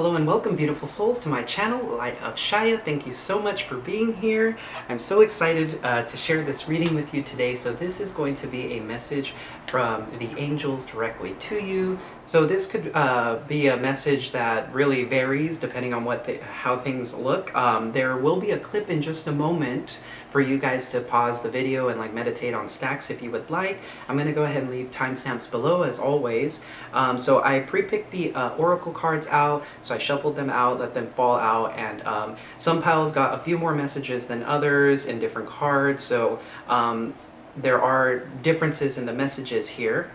Hello and welcome, beautiful souls, to my channel, Light of Shaya. Thank you so much for being here. I'm so excited to share this reading with you today. So this is going to be a message from the angels directly to you. So this could be a message that really varies depending on how things look. There will be a clip in just a moment for you guys to pause the video and meditate on stacks if you would like. I'm going to go ahead and leave timestamps below as always. So I pre-picked the oracle cards out, so I shuffled them out, let them fall out, and some piles got a few more messages than others in different cards, so there are differences in the messages here.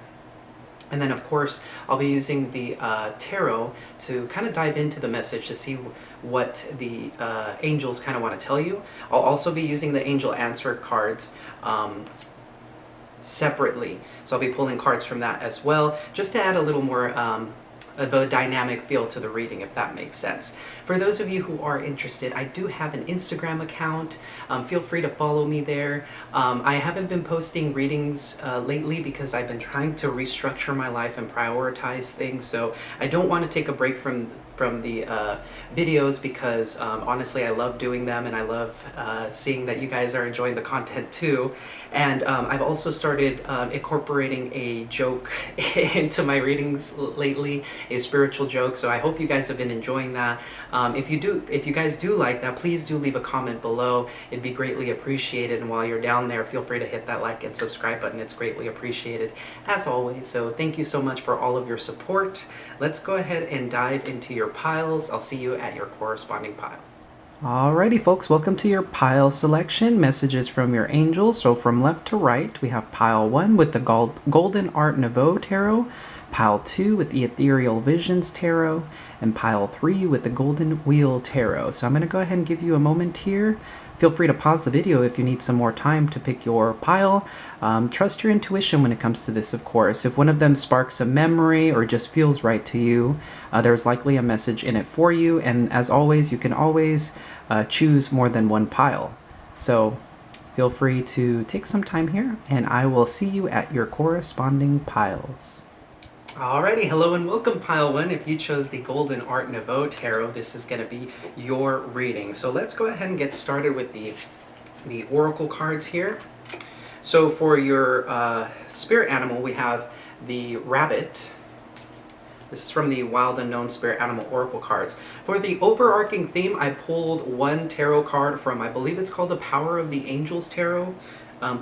And then of course I'll be using the tarot to kind of dive into the message to see what the angels kind of want to tell you. I'll also be using the angel answer cards separately, so I'll be pulling cards from that as well, just to add a little more of a dynamic feel to the reading, if that makes sense. For those of you who are interested, I do have an Instagram account. Feel free to follow me there. I haven't been posting readings lately because I've been trying to restructure my life and prioritize things, so I don't want to take a break from the videos because honestly I love doing them, and I love seeing that you guys are enjoying the content too. And I've also started incorporating a joke into my readings lately, a spiritual joke, so I hope you guys have been enjoying that. If you guys do like that, please do leave a comment below. It'd be greatly appreciated, and while you're down there, feel free to hit that like and subscribe button. It's greatly appreciated as always, so thank you so much for all of your support. Let's go ahead and dive into your piles. I'll see you at your corresponding pile. Alrighty folks, welcome to your pile selection. Messages from your angels. So from left to right, we have pile 1 with the Golden Art Nouveau Tarot, pile 2 with the Ethereal Visions Tarot, and pile 3 with the Golden Wheel Tarot. So I'm going to go ahead and give you a moment here. Feel free to pause the video if you need some more time to pick your pile. Trust your intuition when it comes to this, of course. If one of them sparks a memory or just feels right to you, there's likely a message in it for you. And as always, you can always choose more than one pile. So feel free to take some time here, and I will see you at your corresponding piles. Alrighty, hello and welcome, pile 1. If you chose the Golden Art Nouveau Tarot, this is going to be your reading. So let's go ahead and get started with the oracle cards here. So for your spirit animal, we have the rabbit. This is from the Wild Unknown Spirit Animal Oracle cards. For the overarching theme, I pulled one tarot card from, I believe it's called the Power of the Angels Tarot.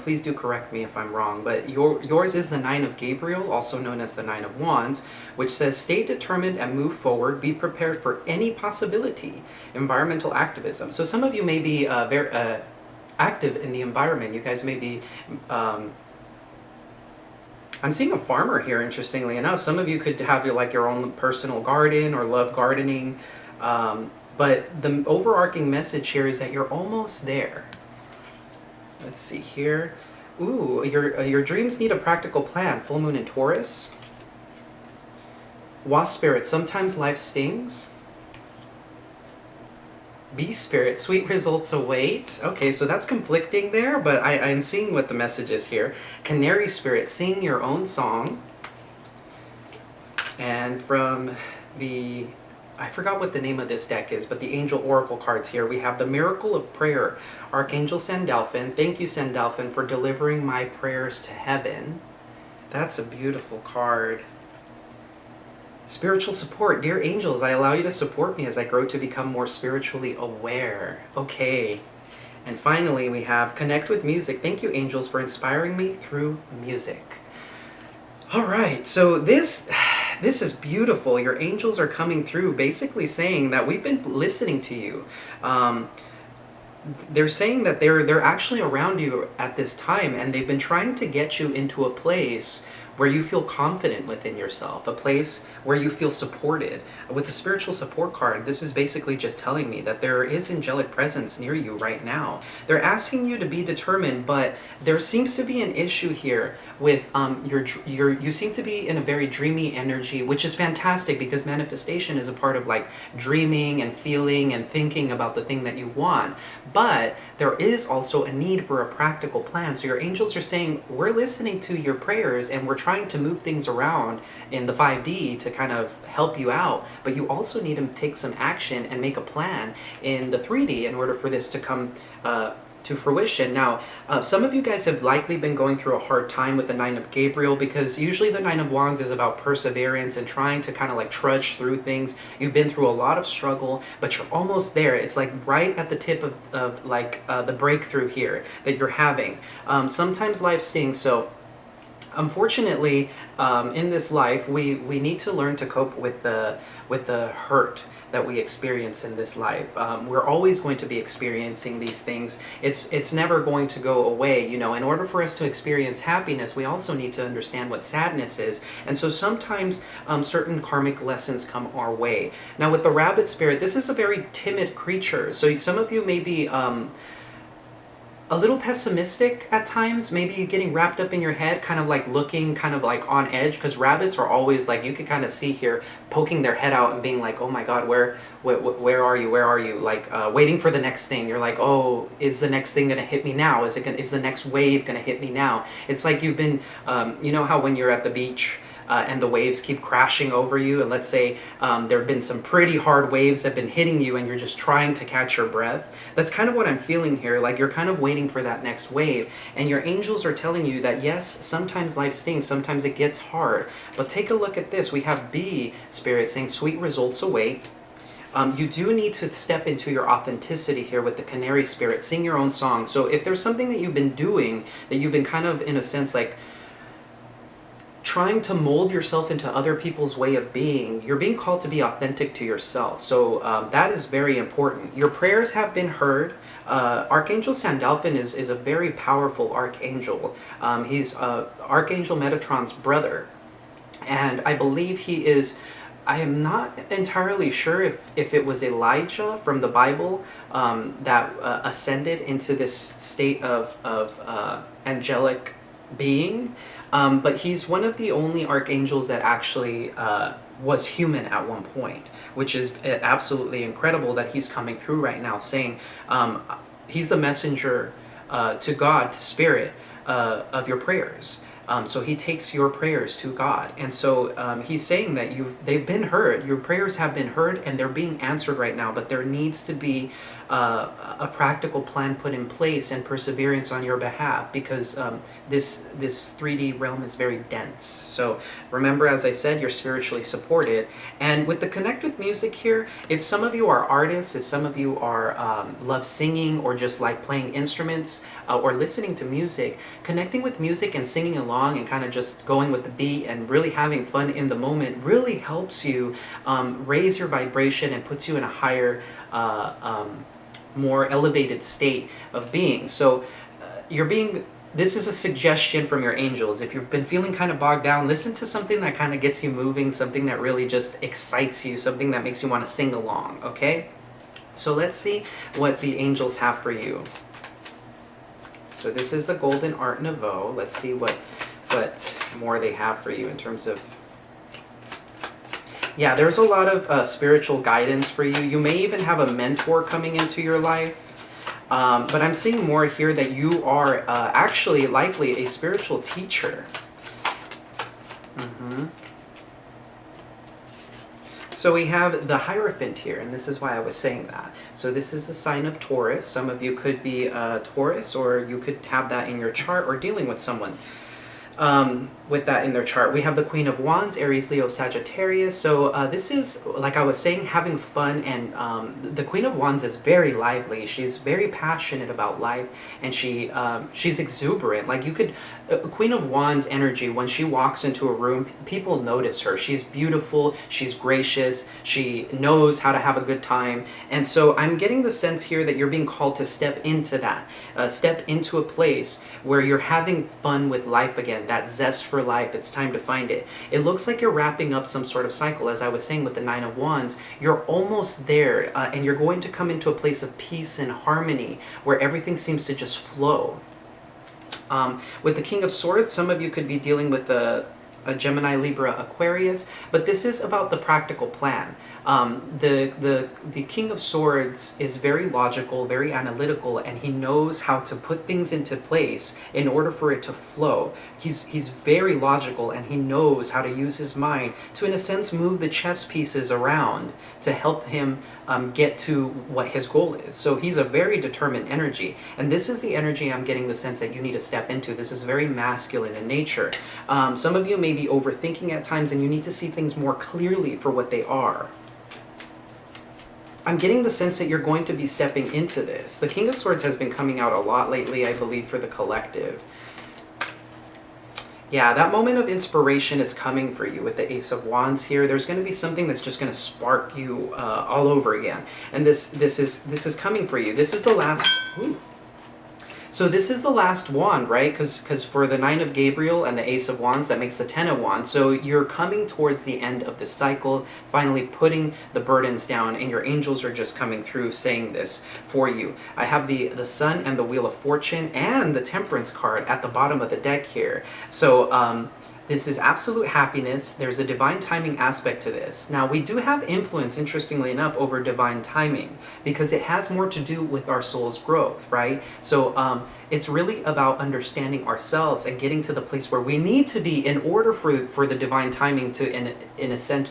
Please do correct me if I'm wrong, but yours is the Nine of Gabriel, also known as the Nine of Wands, which says, stay determined and move forward, be prepared for any possibility. Environmental activism. So some of you may be very active in the environment. You guys may be, I'm seeing a farmer here, interestingly enough. Some of you could have your own personal garden or love gardening, but the overarching message here is that you're almost there. Let's see here. Ooh, your dreams need a practical plan. Full moon in Taurus. Wasp spirit, sometimes life stings. Bee spirit, sweet results await. Okay, so that's conflicting there, but I'm seeing what the message is here. Canary spirit, sing your own song. And from the, I forgot what the name of this deck is, but the Angel Oracle cards here, we have the Miracle of Prayer. Archangel Sandalphon, thank you Sandalphon for delivering my prayers to heaven. That's a beautiful card. Spiritual support, dear angels, I allow you to support me as I grow to become more spiritually aware. Okay. And finally we have Connect with Music. Thank you angels for inspiring me through music. Alright, so this is beautiful. Your angels are coming through, basically saying that we've been listening to you. They're saying that they're actually around you at this time, and they've been trying to get you into a place where you feel confident within yourself, a place where you feel supported. With the spiritual support card, this is basically just telling me that there is angelic presence near you right now. They're asking you to be determined, but there seems to be an issue here with you seem to be in a very dreamy energy, which is fantastic because manifestation is a part of dreaming and feeling and thinking about the thing that you want. But there is also a need for a practical plan. So your angels are saying, we're listening to your prayers and we're trying trying to move things around in the 5D to kind of help you out, but you also need to take some action and make a plan in the 3D in order for this to come to fruition. Now, some of you guys have likely been going through a hard time with the Nine of Gabriel, because usually the Nine of Wands is about perseverance and trying to kind of like trudge through things. You've been through a lot of struggle, but you're almost there. It's like right at the tip of like the breakthrough here that you're having. Sometimes life stings, so unfortunately, in this life, we need to learn to cope with the hurt that we experience in this life. We're always going to be experiencing these things. It's never going to go away. You know, in order for us to experience happiness, we also need to understand what sadness is. And so sometimes certain karmic lessons come our way. Now with the rabbit spirit, this is a very timid creature. So some of you may be a little pessimistic at times, maybe getting wrapped up in your head, kind of like looking kind of like on edge, because rabbits are always like, you can kind of see here, poking their head out and being like, oh my god, where are you, like waiting for the next thing. You're like, oh, is the next thing gonna hit me now? Is the next wave gonna hit me now? It's like you've been, you know how when you're at the beach and the waves keep crashing over you, and let's say there have been some pretty hard waves that have been hitting you and you're just trying to catch your breath. That's kind of what I'm feeling here, like you're kind of waiting for that next wave, and your angels are telling you that yes, sometimes life stings, sometimes it gets hard, but take a look at this. We have B spirit saying sweet results await. You do need to step into your authenticity here with the canary spirit. Sing your own song. So if there's something that you've been doing, that you've been kind of in a sense like trying to mold yourself into other people's way of being, you're being called to be authentic to yourself. So that is very important. Your prayers have been heard. Archangel Sandalphon is a very powerful archangel. He's Archangel Metatron's brother. And I believe he is, I am not entirely sure if it was Elijah from the Bible that ascended into this state of angelic being. But he's one of the only archangels that actually was human at one point, which is absolutely incredible that he's coming through right now saying he's the messenger to God, to Spirit, of your prayers. So he takes your prayers to God. And so he's saying that they've been heard. Your prayers have been heard and they're being answered right now, but there needs to be a practical plan put in place and perseverance on your behalf, because this 3D realm is very dense. So remember, as I said, you're spiritually supported. And with the Connect with Music here, if some of you are artists, if some of you are love singing or just like playing instruments or listening to music, connecting with music and singing along and kind of just going with the beat and really having fun in the moment really helps you raise your vibration and puts you in a higher more elevated state of being. So this is a suggestion from your angels. If you've been feeling kind of bogged down, listen to something that kind of gets you moving, something that really just excites you, something that makes you want to sing along, okay? So let's see what the angels have for you. So this is the Golden Art Nouveau. Let's see what more they have for you in terms of... Yeah, there's a lot of spiritual guidance for you. You may even have a mentor coming into your life. But I'm seeing more here that you are actually likely a spiritual teacher. So we have the Hierophant here, and this is why I was saying that. So this is the sign of Taurus. Some of you could be Taurus, or you could have that in your chart or dealing with someone with that in their chart. We have the Queen of Wands, Aries, Leo, Sagittarius. So this is, like I was saying, having fun, and the Queen of Wands is very lively. She's very passionate about life, and she's exuberant. Like you could, Queen of Wands energy, when she walks into a room, people notice her. She's beautiful, she's gracious, she knows how to have a good time. And so I'm getting the sense here that you're being called to step into that, step into a place where you're having fun with life again, that zest for life. It's time to find it. It looks like you're wrapping up some sort of cycle. As I was saying with the Nine of Wands, you're almost there, and you're going to come into a place of peace and harmony where everything seems to just flow. With the King of Swords, some of you could be dealing with a Gemini, Libra, Aquarius, but this is about the practical plan. The King of Swords is very logical, very analytical, and he knows how to put things into place in order for it to flow. He's very logical, and he knows how to use his mind to, in a sense, move the chess pieces around to help him get to what his goal is. So he's a very determined energy, and this is the energy I'm getting the sense that you need to step into. This is very masculine in nature. Some of you may be overthinking at times, and you need to see things more clearly for what they are. I'm getting the sense that you're going to be stepping into this. The King of Swords has been coming out a lot lately, I believe, for the collective. Yeah, that moment of inspiration is coming for you with the Ace of Wands here. There's going to be something that's just going to spark you all over again. And this is coming for you. This is the last... Ooh. So this is the last wand, right? Because for the Nine of Gabriel and the Ace of Wands, that makes the Ten of Wands. So you're coming towards the end of the cycle, finally putting the burdens down, and your angels are just coming through saying this for you. I have the Sun and the Wheel of Fortune and the Temperance card at the bottom of the deck here. So this is absolute happiness. There's a divine timing aspect to this. Now, we do have influence, interestingly enough, over divine timing because it has more to do with our soul's growth, right? So it's really about understanding ourselves and getting to the place where we need to be in order for the divine timing to, in a sense,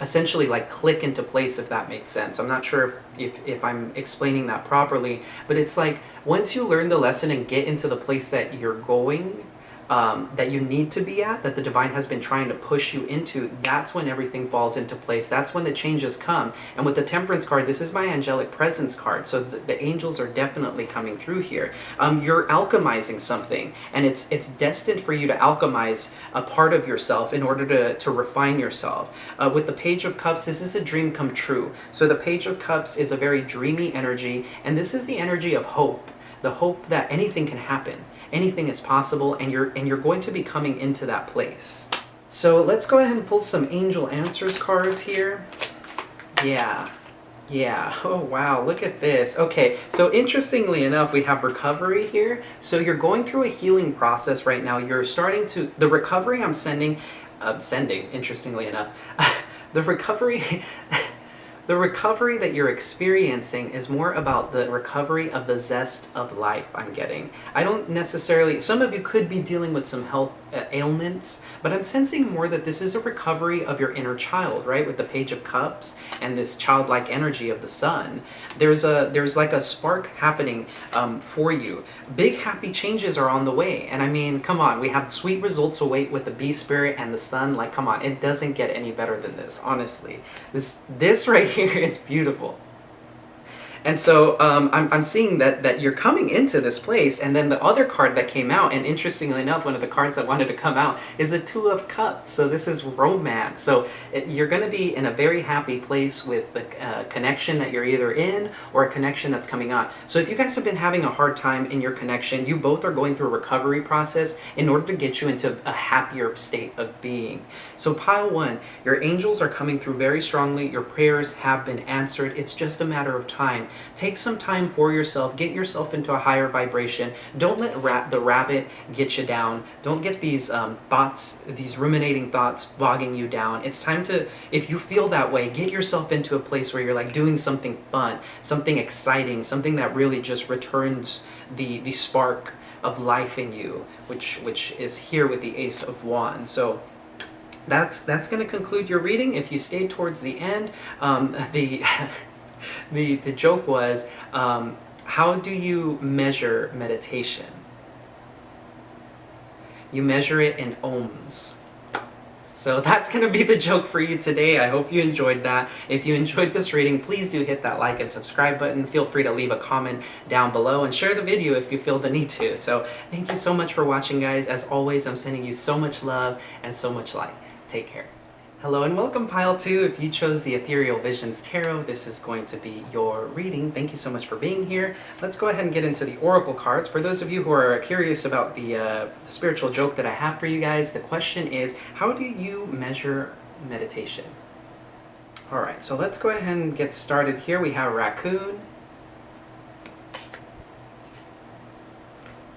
essentially like click into place, if that makes sense. I'm not sure if I'm explaining that properly, but it's like once you learn the lesson and get into the place that you're going, that you need to be at, that the divine has been trying to push you into, that's when everything falls into place. That's when the changes come. And with the Temperance card, this is my angelic presence card, so the angels are definitely coming through here. You're alchemizing something, and it's destined for you to alchemize a part of yourself in order to refine yourself. With the Page of Cups, this is a dream come true. So the Page of Cups is a very dreamy energy, and this is the energy of hope. The hope that anything can happen. Anything is possible, and you're going to be coming into that place. So let's go ahead and pull some angel answers cards here. Yeah. Oh wow, look at this. Okay, so interestingly enough, we have recovery here. So you're going through a healing process right now. You're starting to, the recovery I'm sending, interestingly enough, the recovery The recovery that you're experiencing is more about the recovery of the zest of life, I'm getting. I don't necessarily, some of you could be dealing with some health ailments, but I'm sensing more that this is a recovery of your inner child, right? With the Page of Cups and this childlike energy of the Sun. There's like a spark happening for you. Big happy changes are on the way. And I mean, come on, we have sweet results await with the Bee Spirit and the Sun. Like, come on, it doesn't get any better than this, honestly. This right here is beautiful. And so I'm seeing that you're coming into this place, and then the other card that came out, and interestingly enough, one of the cards that wanted to come out is the Two of Cups. So this is romance. So you're going to be in a very happy place with the connection that you're either in or a connection that's coming on. So if you guys have been having a hard time in your connection, you both are going through a recovery process in order to get you into a happier state of being. So pile one, your angels are coming through very strongly. Your prayers have been answered. It's just a matter of time. Take some time for yourself. Get yourself into a higher vibration. Don't let the rabbit get you down. Don't get these thoughts, these ruminating thoughts bogging you down. It's time to, if you feel that way, get yourself into a place where you're like doing something fun, something exciting, something that really just returns the spark of life in you, which is here with the Ace of Wands. So that's going to conclude your reading. If you stayed towards the end, the joke was, how do you measure meditation? You measure it in ohms. So that's going to be the joke for you today. I hope you enjoyed that. If you enjoyed this reading, please do hit that like and subscribe button. Feel free to leave a comment down below and share the video if you feel the need to. So thank you so much for watching, guys. As always, I'm sending you so much love and so much light. Take care. Hello and welcome, Pile 2. If you chose the Ethereal Visions Tarot, this is going to be your reading. Thank you so much for being here. Let's go ahead and get into the Oracle cards. For those of you who are curious about the spiritual joke that I have for you guys, the question is, how do you measure meditation? Alright, so let's go ahead and get started here. We have Raccoon,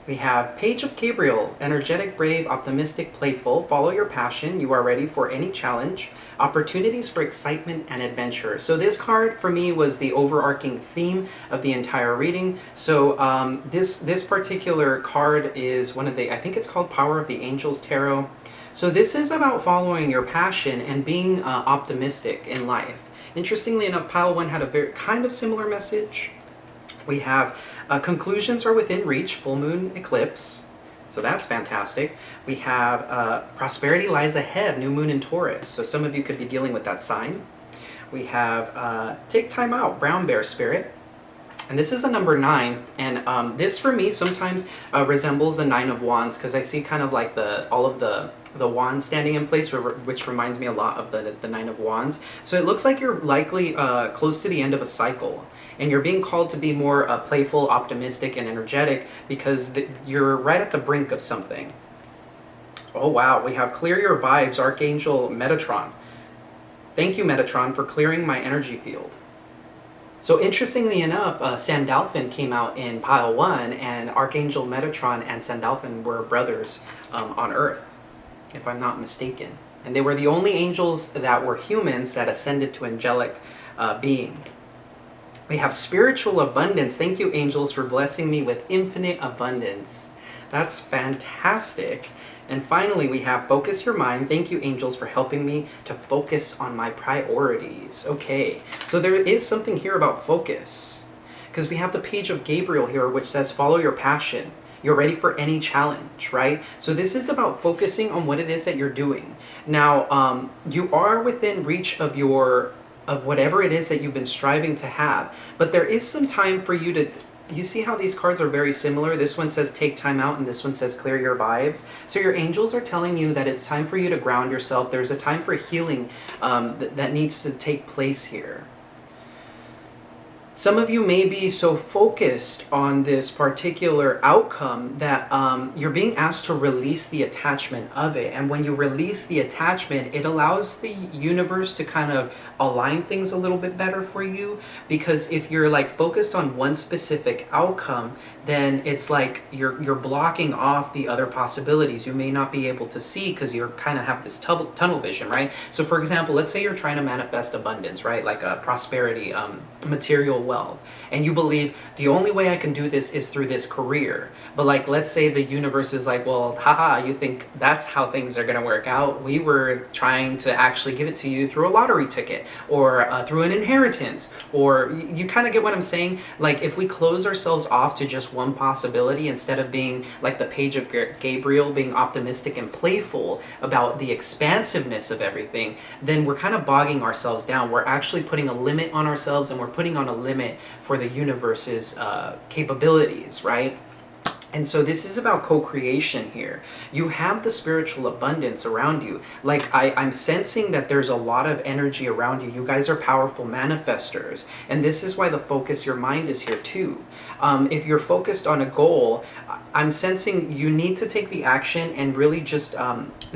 We have Page of Gabriel, energetic, brave, optimistic, playful. Follow your passion. You are ready for any challenge. Opportunities for excitement and adventure. So this card for me was the overarching theme of the entire reading. So this particular card is one of the, I think it's called Power of the Angels Tarot. So this is about following your passion and being optimistic in life. Interestingly enough, pile 1 had a very kind of similar message. We have conclusions are within reach, full moon eclipse. So that's fantastic. We have prosperity lies ahead, new moon in Taurus. So some of you could be dealing with that sign. We have take time out, brown bear spirit. And this is a number 9, and this for me sometimes resembles the 9 of Wands, because I see kind of like all of the wands standing in place, which reminds me a lot of the 9 of Wands. So it looks like you're likely close to the end of a cycle, and you're being called to be more playful, optimistic, and energetic, because you're right at the brink of something. Oh wow, we have clear your vibes, Archangel Metatron. Thank you, Metatron, for clearing my energy field. So interestingly enough, Sandalphon came out in pile 1, and Archangel Metatron and Sandalphon were brothers on Earth, if I'm not mistaken. And they were the only angels that were humans that ascended to angelic being. We have spiritual abundance. Thank you, angels, for blessing me with infinite abundance. That's fantastic. And finally, we have focus your mind. Thank you, angels, for helping me to focus on my priorities. Okay, so there is something here about focus, because we have the Page of Gabriel here, which says follow your passion. You're ready for any challenge, right? So this is about focusing on what it is that you're doing. Now, you are within reach of whatever it is that you've been striving to have, but there is some time for you to. You see how these cards are very similar? This one says take time out, and this one says clear your vibes. So your angels are telling you that it's time for you to ground yourself. There's a time for healing that needs to take place here. Some of you may be so focused on this particular outcome that you're being asked to release the attachment of it. And when you release the attachment, it allows the universe to kind of align things a little bit better for you. Because if you're like focused on one specific outcome, then it's like you're blocking off the other possibilities you may not be able to see, because you kind of have this tunnel vision, right? So for example, let's say you're trying to manifest abundance, right? Like prosperity, material wealth, and you believe the only way I can do this is through this career. But like, let's say the universe is like, well, haha, you think that's how things are going to work out? We were trying to actually give it to you through a lottery ticket, or through an inheritance, or you kind of get what I'm saying? Like, if we close ourselves off to just one possibility, instead of being like the Page of Gabriel, being optimistic and playful about the expansiveness of everything, then we're kind of bogging ourselves down. We're actually putting a limit on ourselves, and we're putting on a limit for the universe's capabilities, right? And so this is about co-creation here. You have the spiritual abundance around you. Like, I'm sensing that there's a lot of energy around you. You guys are powerful manifestors. And this is why the focus your mind is here too. If you're focused on a goal, I'm sensing you need to take the action and really just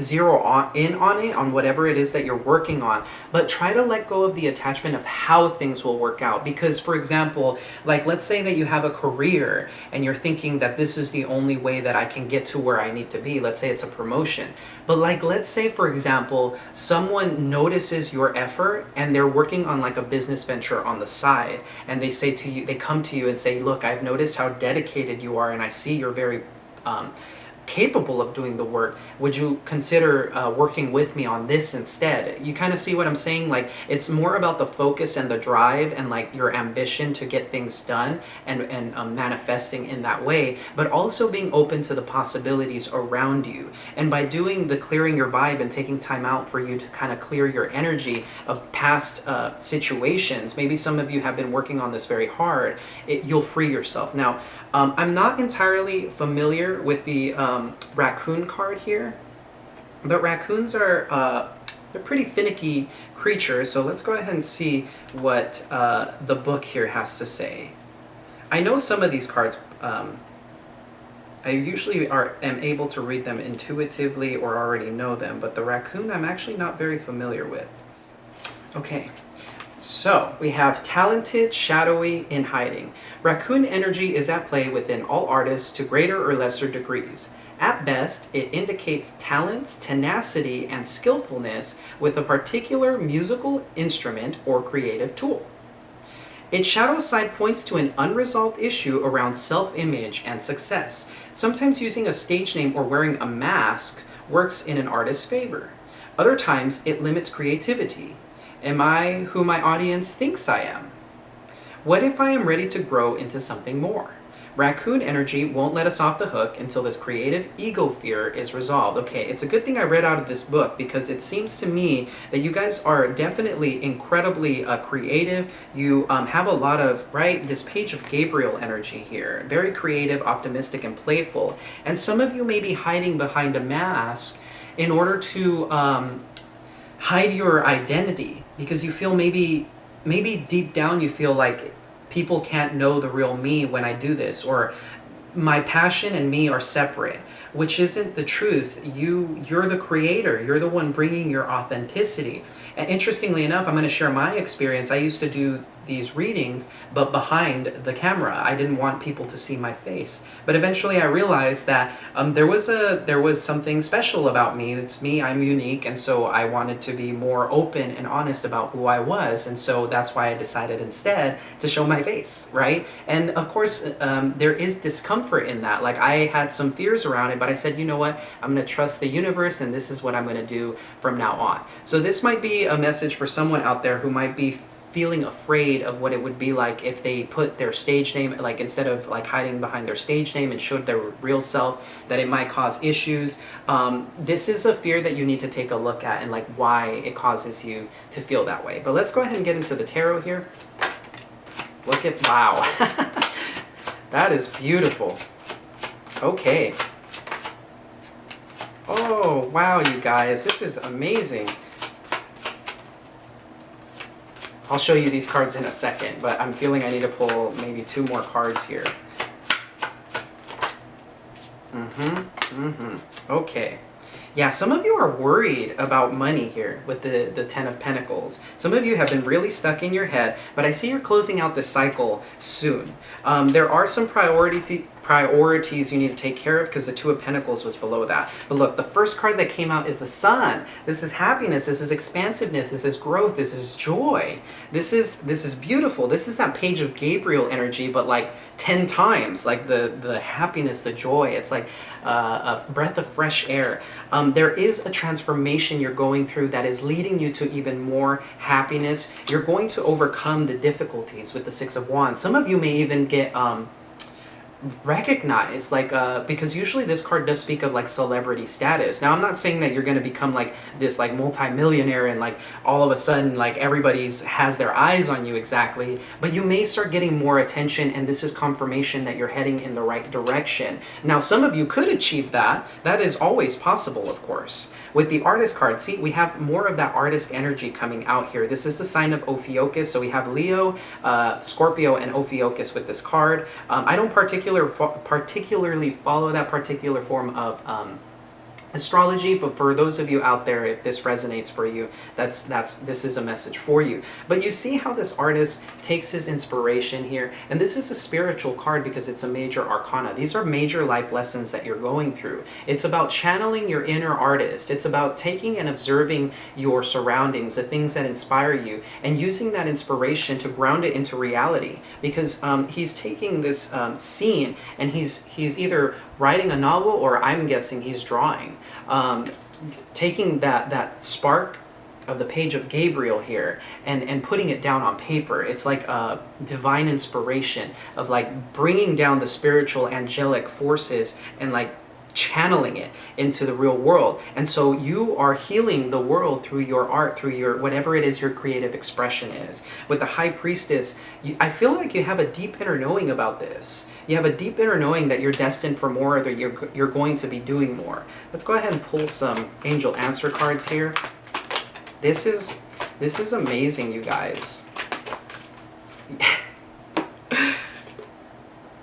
zero in on it, on whatever it is that you're working on. But try to let go of the attachment of how things will work out. Because, for example, like, let's say that you have a career and you're thinking that this is the only way that I can get to where I need to be. Let's say it's a promotion. But like, let's say, for example, someone notices your effort and they're working on like a business venture on the side, and they say to you, they come to you and say, look, I've noticed how dedicated you are, and I see you're very capable of doing the work. Would you consider working with me on this instead? You kind of see what I'm saying? Like, it's more about the focus and the drive and like your ambition to get things done, and manifesting in that way, but also being open to the possibilities around you. And by doing the clearing your vibe and taking time out for you to kind of clear your energy of past situations, maybe some of you have been working on this very hard, you'll free yourself. Now, I'm not entirely familiar with the raccoon card here, but raccoons are they're pretty finicky creatures, so let's go ahead and see what the book here has to say. I know some of these cards, I usually am able to read them intuitively or already know them, but the raccoon I'm actually not very familiar with. Okay, So we have talented, shadowy, in hiding. Raccoon energy is at play within all artists to greater or lesser degrees. At best, it indicates talents, tenacity, and skillfulness with a particular musical instrument or creative tool. Its shadow side points to an unresolved issue around self-image and success. Sometimes using a stage name or wearing a mask works in an artist's favor. Other times, it limits creativity. Am I who my audience thinks I am? What if I am ready to grow into something more? Raccoon energy won't let us off the hook until this creative ego fear is resolved. Okay, it's a good thing I read out of this book because it seems to me that you guys are definitely incredibly creative. You have a lot of, right, this page of Gabriel energy here. Very creative, optimistic, and playful. And some of you may be hiding behind a mask in order to hide your identity because you feel maybe deep down you feel like people can't know the real me when I do this, or my passion and me are separate, which isn't the truth. You're the creator. You're the one bringing your authenticity. And interestingly enough, I'm going to share my experience. I used to do these readings, but behind the camera. I didn't want people to see my face. But eventually I realized that there was something special about me. It's me, I'm unique, and so I wanted to be more open and honest about who I was, and so that's why I decided instead to show my face, right? And of course, there is discomfort in that. Like, I had some fears around it, but I said, you know what? I'm going to trust the universe, and this is what I'm going to do from now on. So this might be a message for someone out there who might be feeling afraid of what it would be like if they put their stage name, like instead of like hiding behind their stage name and showed their real self, that it might cause issues. This is a fear that you need to take a look at and like why it causes you to feel that way. But let's go ahead and get into the tarot here. Look at, wow. That is beautiful. Okay. Oh, wow, you guys, this is amazing. I'll show you these cards in a second, but I'm feeling I need to pull maybe 2 more cards here. Okay. Yeah, some of you are worried about money here with the Ten of Pentacles. Some of you have been really stuck in your head, but I see you're closing out this cycle soon. There are some priorities you need to take care of because the Two of Pentacles was below that. But look, the first card that came out is the Sun. This is happiness, this is expansiveness, this is growth, this is joy. This is beautiful. This is that page of Gabriel energy, but like 10 times, like the happiness, the joy. It's like a breath of fresh air. There is a transformation you're going through that is leading you to even more happiness. You're going to overcome the difficulties with the Six of Wands. Some of you may even get recognized, like because usually this card does speak of like celebrity status. Now I'm not saying that you're going to become like this like multi-millionaire and like all of a sudden like everybody's has their eyes on you exactly, but you may start getting more attention, and this is confirmation that you're heading in the right direction. Now some of you could achieve that. That is always possible, of course. With the Artist card, see, we have more of that artist energy coming out here. This is the sign of Ophiuchus, so we have Leo, Scorpio, and Ophiuchus with this card. I don't particularly follow that particular form of astrology, but for those of you out there, if this resonates for you, this is a message for you. But you see how this artist takes his inspiration here, and this is a spiritual card because it's a major arcana. These are major life lessons that you're going through. It's about channeling your inner artist. It's about taking and observing your surroundings, the things that inspire you, and using that inspiration to ground it into reality, because he's taking this scene and he's either writing a novel, or I'm guessing he's drawing. Taking that spark of the page of Gabriel here and putting it down on paper. It's like a divine inspiration of like bringing down the spiritual angelic forces and like channeling it into the real world. And so you are healing the world through your art, through your whatever it is your creative expression is. With the High Priestess, I feel like you have a deep inner knowing about this. You have a deep inner knowing that you're destined for more, or that you're going to be doing more. Let's go ahead and pull some angel answer cards here. This is amazing, you guys.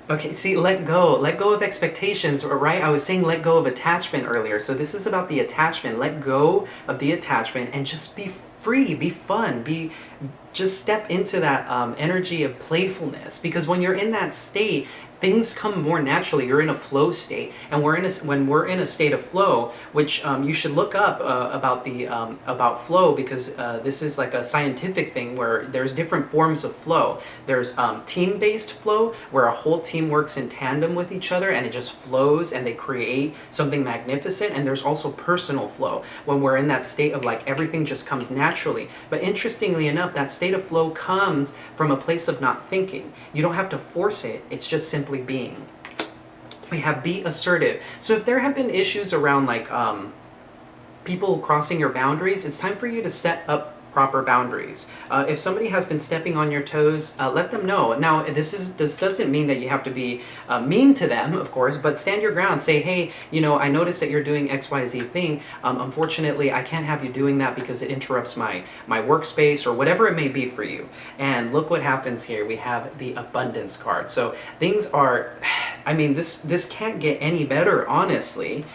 Okay, see, let go of expectations, right? I was saying let go of attachment earlier. So this is about the attachment. Let go of the attachment and just be free, be fun, just step into that energy of playfulness, because when you're in that state, things come more naturally. You're in a flow state, and when we're in a state of flow, which you should look up about flow, because this is like a scientific thing where there's different forms of flow. There's team-based flow, where a whole team works in tandem with each other and it just flows and they create something magnificent. And there's also personal flow, when we're in that state of like everything just comes naturally. But interestingly enough, that state of flow comes from a place of not thinking. You don't have to force it, it's just simply being. We have be assertive. So if there have been issues around like people crossing your boundaries, it's time for you to set up proper boundaries. If somebody has been stepping on your toes, let them know. Now, this doesn't mean that you have to be mean to them, of course, but stand your ground. Say, hey, you know, I noticed that you're doing XYZ thing. Unfortunately, I can't have you doing that because it interrupts my workspace, or whatever it may be for you. And look what happens here. We have the abundance card. So things are, I mean, this can't get any better, honestly.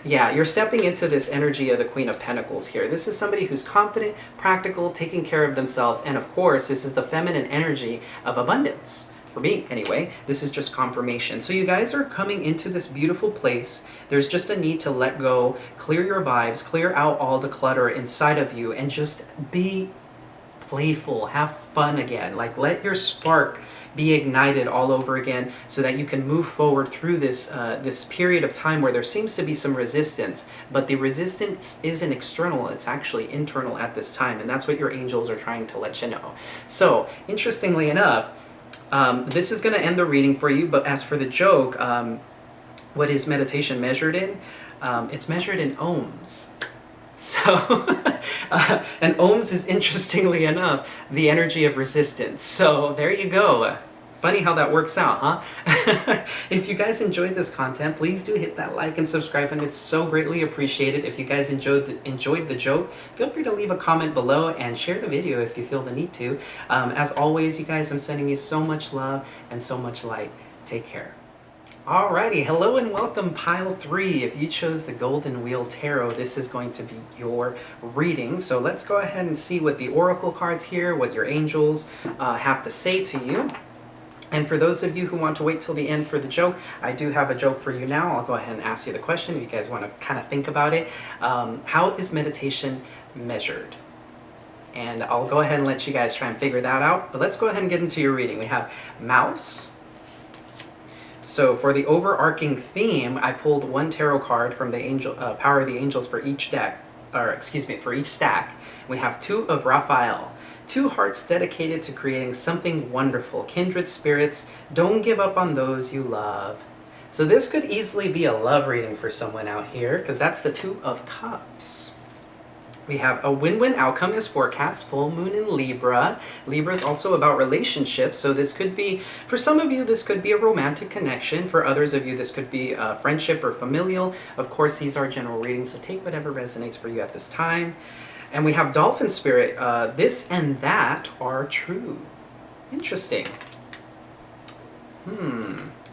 Yeah, you're stepping into this energy of the Queen of Pentacles here. This is somebody who's confident, practical, taking care of themselves, and of course, this is the feminine energy of abundance. For me, anyway, this is just confirmation. So you guys are coming into this beautiful place. There's just a need to let go, clear your vibes, clear out all the clutter inside of you, and just be playful, have fun again. Like, let your spark be ignited all over again, so that you can move forward through this this period of time where there seems to be some resistance. But the resistance isn't external, it's actually internal at this time, and that's what your angels are trying to let you know. So, interestingly enough, this is going to end the reading for you, but as for the joke, what is meditation measured in? It's measured in ohms. So, and ohms is, interestingly enough, the energy of resistance. So there you go. Funny how that works out, huh? If you guys enjoyed this content, please do hit that like and subscribe button. It's so greatly appreciated. If you guys enjoyed the joke, feel free to leave a comment below and share the video if you feel the need to. As always, you guys, I'm sending you so much love and so much light. Take care. Alrighty, hello and welcome, pile 3. If you chose the Golden Wheel Tarot, this is going to be your reading. So let's go ahead and see what the oracle cards here, what your angels have to say to you. And for those of you who want to wait till the end for the joke, I do have a joke for you now. I'll go ahead and ask you the question if you guys want to kind of think about it. How is meditation measured? And I'll go ahead and let you guys try and figure that out. But let's go ahead and get into your reading. We have mouse. So for the overarching theme, I pulled one tarot card from the angel, Power of the Angels for each deck, or excuse me, for each stack. We have 2 of Raphael. 2 hearts dedicated to creating something wonderful. Kindred spirits, don't give up on those you love. So this could easily be a love reading for someone out here, because that's the 2 of Cups. We have a win-win outcome is forecast, full moon in Libra. Libra is also about relationships, so this could be, for some of you, this could be a romantic connection. For others of you, this could be a friendship or familial. Of course, these are general readings, so take whatever resonates for you at this time. And we have Dolphin Spirit. This and that are true. Interesting.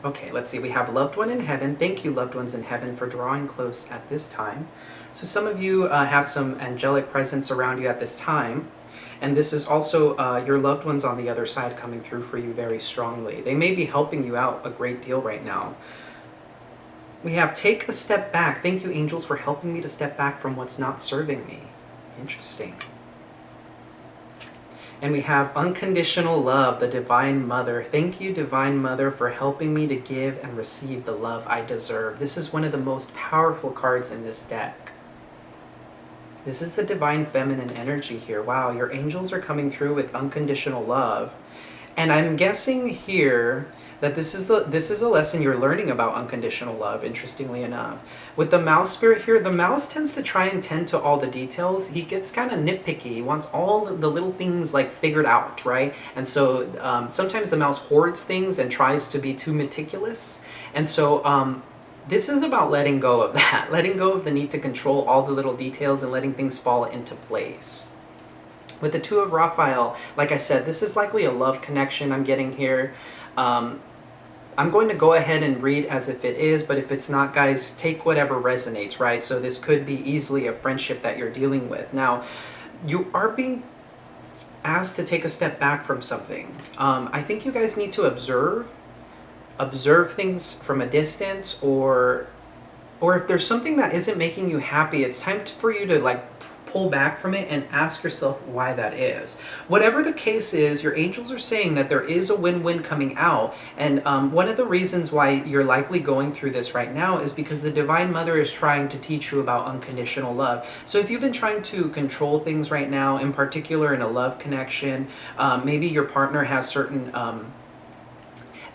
Okay, let's see. We have Loved One in Heaven. Thank you, loved ones in heaven, for drawing close at this time. So some of you have some angelic presence around you at this time. And this is also your loved ones on the other side coming through for you very strongly. They may be helping you out a great deal right now. We have take a step back. Thank you, angels, for helping me to step back from what's not serving me. Interesting. And we have unconditional love, the Divine Mother. Thank you, Divine Mother, for helping me to give and receive the love I deserve. This is one of the most powerful cards in this deck. This is the Divine Feminine energy here. Wow, your angels are coming through with unconditional love. And I'm guessing here that this is a lesson you're learning about unconditional love, interestingly enough. With the mouse spirit here, the mouse tends to try and tend to all the details. He gets kind of nitpicky. He wants all the little things like figured out, right? And so sometimes the mouse hoards things and tries to be too meticulous. And so this is about letting go of that, letting go of the need to control all the little details and letting things fall into place. With the 2 of Raphael, like I said, this is likely a love connection I'm getting here. I'm going to go ahead and read as if it is, but if it's not, guys, take whatever resonates, right? So this could be easily a friendship that you're dealing with. Now, you are being asked to take a step back from something. I think you guys need to observe things from a distance, or if there's something that isn't making you happy, it's time for you to like pull back from it and ask yourself why that is. Whatever the case is, your angels are saying that there is a win-win coming out. And one of the reasons why you're likely going through this right now is because the Divine Mother is trying to teach you about unconditional love. So if you've been trying to control things right now, in particular in a love connection, maybe your partner has certain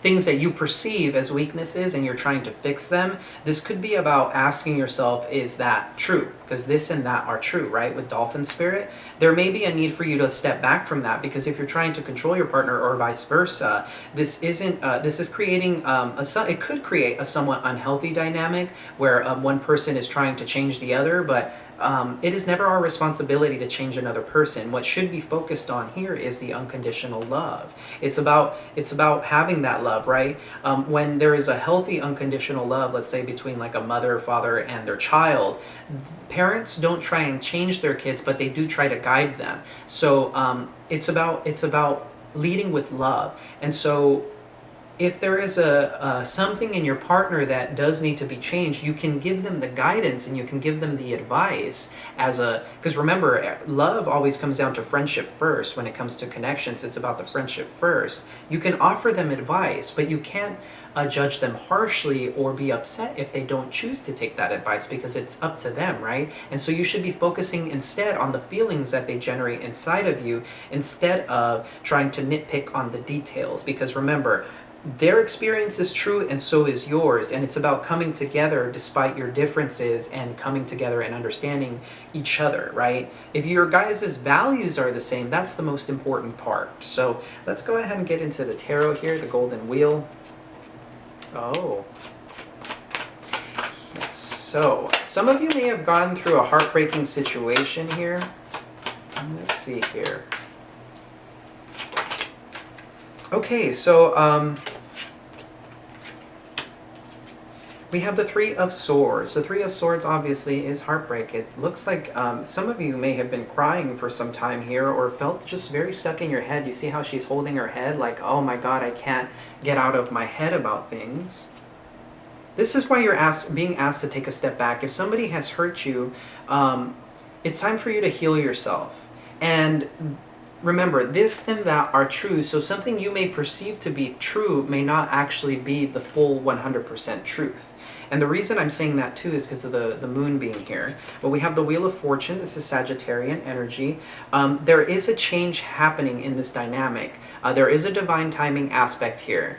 things that you perceive as weaknesses and you're trying to fix them, this could be about asking yourself, is that true? Because this and that are true, right? With dolphin spirit, there may be a need for you to step back from that, because if you're trying to control your partner or vice versa, this is creating it could create a somewhat unhealthy dynamic where one person is trying to change the other, but it is never our responsibility to change another person. What should be focused on here is the unconditional love. It's about having that love, right? When there is a healthy unconditional love, let's say between like a mother, father, and their child, parents don't try and change their kids, but they do try to guide them. So it's about leading with love. And so if there is something in your partner that does need to be changed, you can give them the guidance and you can give them the advice because remember, love always comes down to friendship first. When it comes to connections, it's about the friendship first. You can offer them advice, but you can't judge them harshly or be upset if they don't choose to take that advice, because it's up to them, right? And so you should be focusing instead on the feelings that they generate inside of you, instead of trying to nitpick on the details. Because remember, their experience is true and so is yours, and it's about coming together despite your differences and coming together and understanding each other, right? If your guys' values are the same, that's the most important part. So let's go ahead and get into the tarot here, the golden wheel. Oh. Yes. So some of you may have gone through a heartbreaking situation here. Let's see here. Okay, so we have the Three of Swords. The Three of Swords obviously is heartbreak. It looks like some of you may have been crying for some time here, or felt just very stuck in your head. You see how she's holding her head like, oh my God, I can't get out of my head about things. This is why you're being asked to take a step back. If somebody has hurt you, it's time for you to heal yourself. And remember, this and that are true, so something you may perceive to be true may not actually be the full 100% truth. And the reason I'm saying that too is because of the moon being here. But we have the Wheel of Fortune. This is Sagittarian energy. There is a change happening in this dynamic. There is a divine timing aspect here.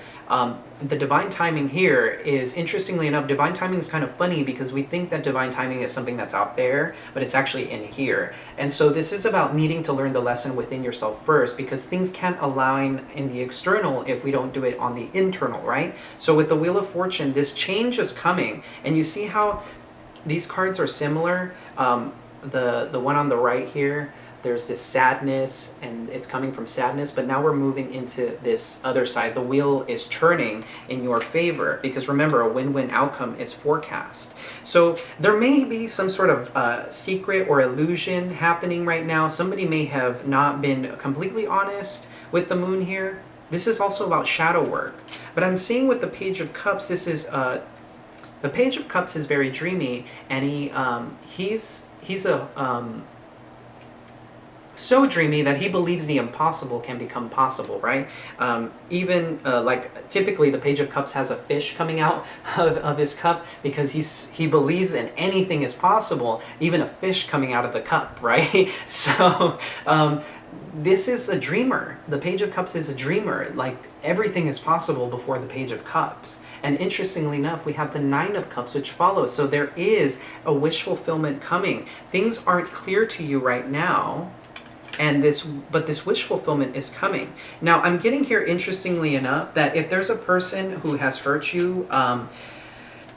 The divine timing here is, interestingly enough, divine timing is kind of funny because we think that divine timing is something that's out there, but it's actually in here. And so this is about needing to learn the lesson within yourself first, because things can't align in the external if we don't do it on the internal, right? So with the Wheel of Fortune, this change is coming, and you see how these cards are similar. The one on the right here, there's this sadness, and it's coming from sadness, but now we're moving into this other side. The wheel is turning in your favor, because remember, a win-win outcome is forecast. So there may be some sort of secret or illusion happening right now. Somebody may have not been completely honest with the moon here. This is also about shadow work. But I'm seeing with the Page of Cups, this is the Page of Cups is very dreamy, and he's so dreamy that he believes the impossible can become possible, right? Even like typically the Page of Cups has a fish coming out of his cup, because he believes in anything is possible, even a fish coming out of the cup, right? So this is a dreamer. The Page of Cups is a dreamer. Like, everything is possible before the Page of Cups. And interestingly enough, we have the Nine of Cups, which follows. So there is a wish fulfillment coming. Things aren't clear to you right now, but this wish fulfillment is coming. Now, I'm getting here, interestingly enough, that if there's a person who has hurt you,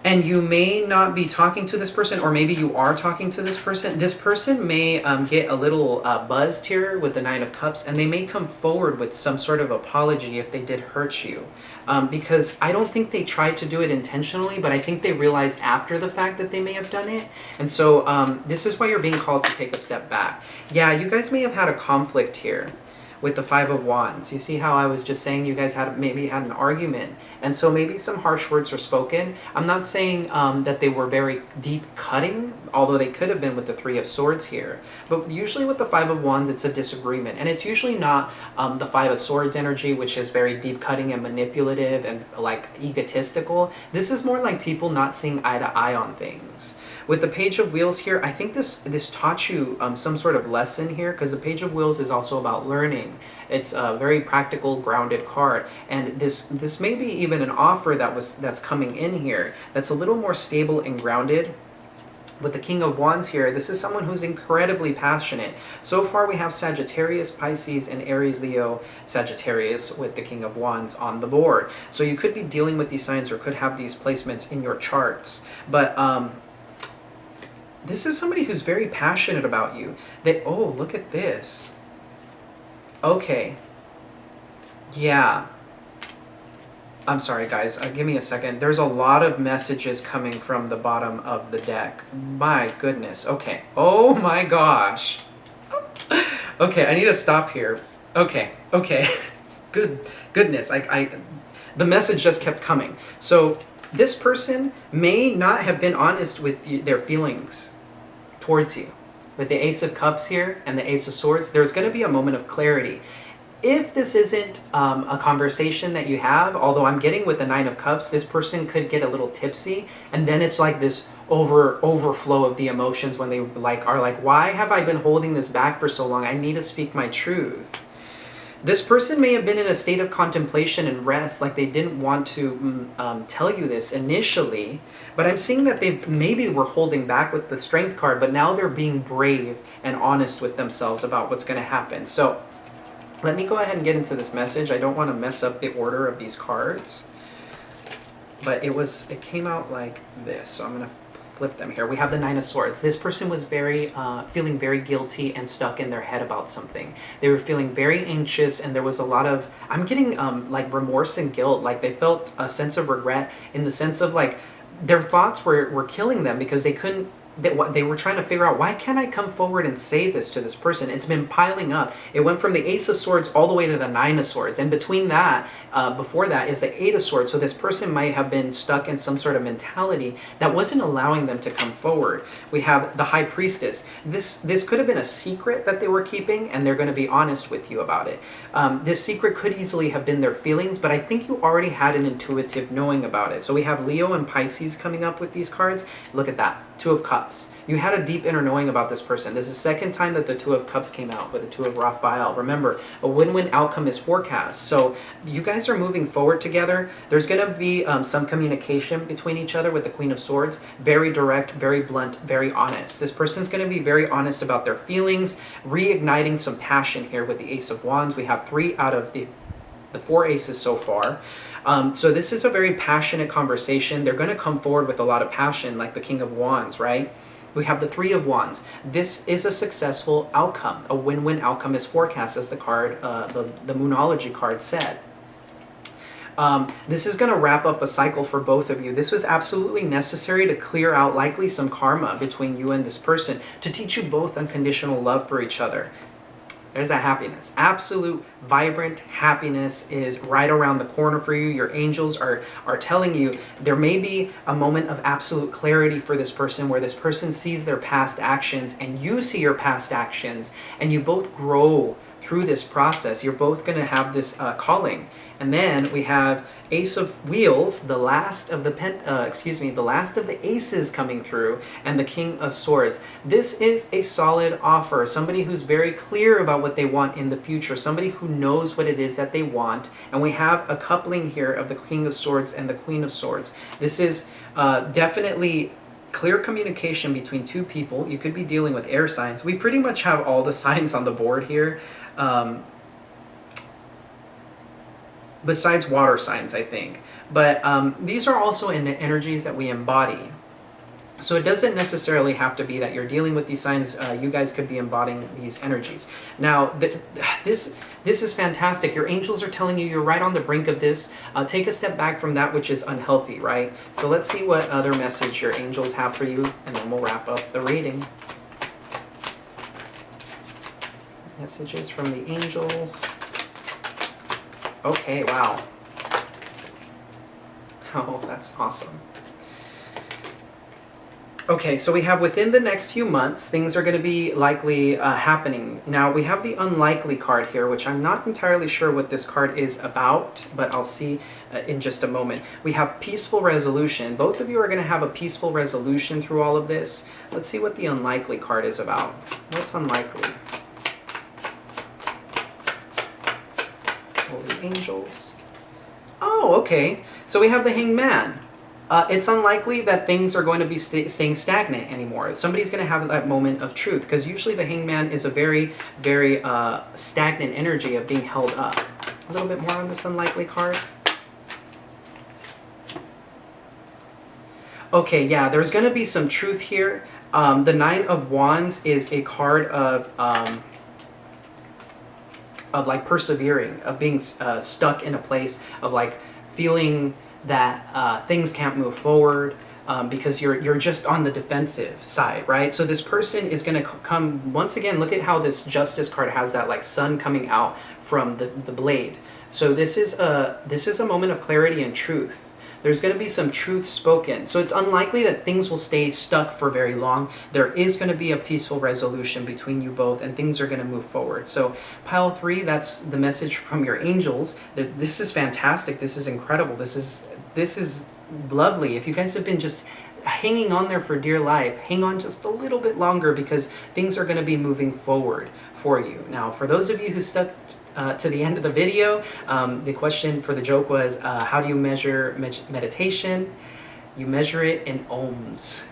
and you may not be talking to this person, or maybe you are talking to this person may get a little buzzed here with the Nine of Cups, and they may come forward with some sort of apology if they did hurt you. Because I don't think they tried to do it intentionally, but I think they realized after the fact that they may have done it. And so this is why you're being called to take a step back. Yeah, you guys may have had a conflict here. with the Five of Wands. You see how I was just saying you guys maybe had an argument, and so maybe some harsh words were spoken. I'm not saying that they were very deep cutting, although they could have been with the Three of Swords here. But usually with the Five of Wands, it's a disagreement, and it's usually not the Five of Swords energy, which is very deep cutting and manipulative and like egotistical. This is more like people not seeing eye to eye on things. With the Page of Wheels here, I think this taught you some sort of lesson here, because the Page of Wheels is also about learning. It's a very practical, grounded card, and this may be even an offer that's coming in here that's a little more stable and grounded. With the King of Wands here, this is someone who's incredibly passionate. So far we have Sagittarius, Pisces, and Aries, Leo, Sagittarius with the King of Wands on the board. So you could be dealing with these signs or could have these placements in your charts. But this is somebody who's very passionate about you. Oh, look at this. Okay. Yeah. I'm sorry, guys. Give me a second. There's a lot of messages coming from the bottom of the deck. My goodness. Okay. Oh my gosh. Okay, I need to stop here. Okay. Goodness. The message just kept coming. So this person may not have been honest with their feelings towards you. With the Ace of Cups here and the Ace of Swords, there's going to be a moment of clarity. If this isn't a conversation that you have, although I'm getting with the Nine of Cups, this person could get a little tipsy, and then it's like this overflow of the emotions when they are like, why have I been holding this back for so long? I need to speak my truth. This person may have been in a state of contemplation and rest, like they didn't want to tell you this initially, but I'm seeing that they maybe were holding back with the Strength card, but now they're being brave and honest with themselves about what's going to happen. So let me go ahead and get into this message. I don't want to mess up the order of these cards, but it came out like this, so I'm going to flip them here. We have the Nine of Swords. This person was feeling very guilty and stuck in their head about something. They were feeling very anxious, and there was a lot of, I'm getting like remorse and guilt, like they felt a sense of regret in the sense of like their thoughts were killing them because they couldn't, they were trying to figure out, why can't I come forward and say this to this person? It's been piling up. It went from the Ace of Swords all the way to the Nine of Swords. And between that, before that, is the Eight of Swords. So this person might have been stuck in some sort of mentality that wasn't allowing them to come forward. We have the High Priestess. This could have been a secret that they were keeping, and they're going to be honest with you about it. This secret could easily have been their feelings, but I think you already had an intuitive knowing about it. So we have Leo and Pisces coming up with these cards. Look at that. Two of Cups. You had a deep inner knowing about this person. This is the second time that the Two of Cups came out with the Two of Raphael. Remember, a win-win outcome is forecast. So you guys are moving forward together. There's going to be some communication between each other with the Queen of Swords. Very direct, very blunt, very honest. This person's going to be very honest about their feelings, reigniting some passion here with the Ace of Wands. We have 3 out of the 4 aces so far. So this is a very passionate conversation. They're going to come forward with a lot of passion, like the King of Wands, right? We have the Three of Wands. This is a successful outcome. A win-win outcome is forecast, as the card, the Moonology card said. This is going to wrap up a cycle for both of you. This was absolutely necessary to clear out likely some karma between you and this person, to teach you both unconditional love for each other. There's that happiness. Absolute, vibrant happiness is right around the corner for you. Your angels are telling you there may be a moment of absolute clarity for this person, where this person sees their past actions and you see your past actions, and you both grow through this process. You're both going to have this calling. And then we have Ace of Wheels, the last of the last of the aces coming through, and the King of Swords. This is a solid offer. Somebody who's very clear about what they want in the future. Somebody who knows what it is that they want. And we have a coupling here of the King of Swords and the Queen of Swords. This is definitely clear communication between two people. You could be dealing with air signs. We pretty much have all the signs on the board here. Besides water signs, I think. But these are also in the energies that we embody. So it doesn't necessarily have to be that you're dealing with these signs. You guys could be embodying these energies. Now, this is fantastic. Your angels are telling you you're right on the brink of this. Take a step back from that which is unhealthy, right? So let's see what other message your angels have for you, and then we'll wrap up the reading. Messages from the angels. Okay, wow. Oh, that's awesome. Okay, so we have within the next few months, things are going to be likely happening. Now, we have the unlikely card here, which I'm not entirely sure what this card is about, but I'll see in just a moment. We have peaceful resolution. Both of you are going to have a peaceful resolution through all of this. Let's see what the unlikely card is about. What's unlikely? Holy angels. Oh, okay. So we have the Hanged Man. It's unlikely that things are going to be staying stagnant anymore. Somebody's going to have that moment of truth, because usually the Hanged Man is a very, very stagnant energy of being held up. A little bit more on this unlikely card. Okay, yeah, there's going to be some truth here. The Nine of Wands is a card of like persevering, of being stuck in a place of like feeling that things can't move forward because you're just on the defensive side, right? So this person is going to come, once again, look at how this Justice card has that like sun coming out from the blade. So this is a moment of clarity and truth. There's going to be some truth spoken. So it's unlikely that things will stay stuck for very long. There is going to be a peaceful resolution between you both, and things are going to move forward. So pile 3, that's the message from your angels. This is fantastic. This is incredible. This is lovely. If you guys have been just hanging on there for dear life, hang on just a little bit longer, because things are going to be moving forward for you. Now, for those of you who stuck to the end of the video, the question for the joke was, how do you measure meditation? You measure it in ohms.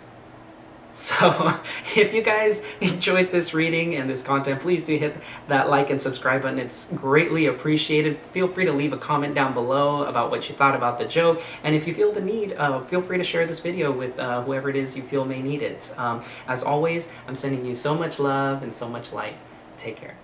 So if you guys enjoyed this reading and this content, please do hit that like and subscribe button. It's greatly appreciated. Feel free to leave a comment down below about what you thought about the joke. And if you feel the need, feel free to share this video with whoever it is you feel may need it. As always, I'm sending you so much love and so much light. Take care.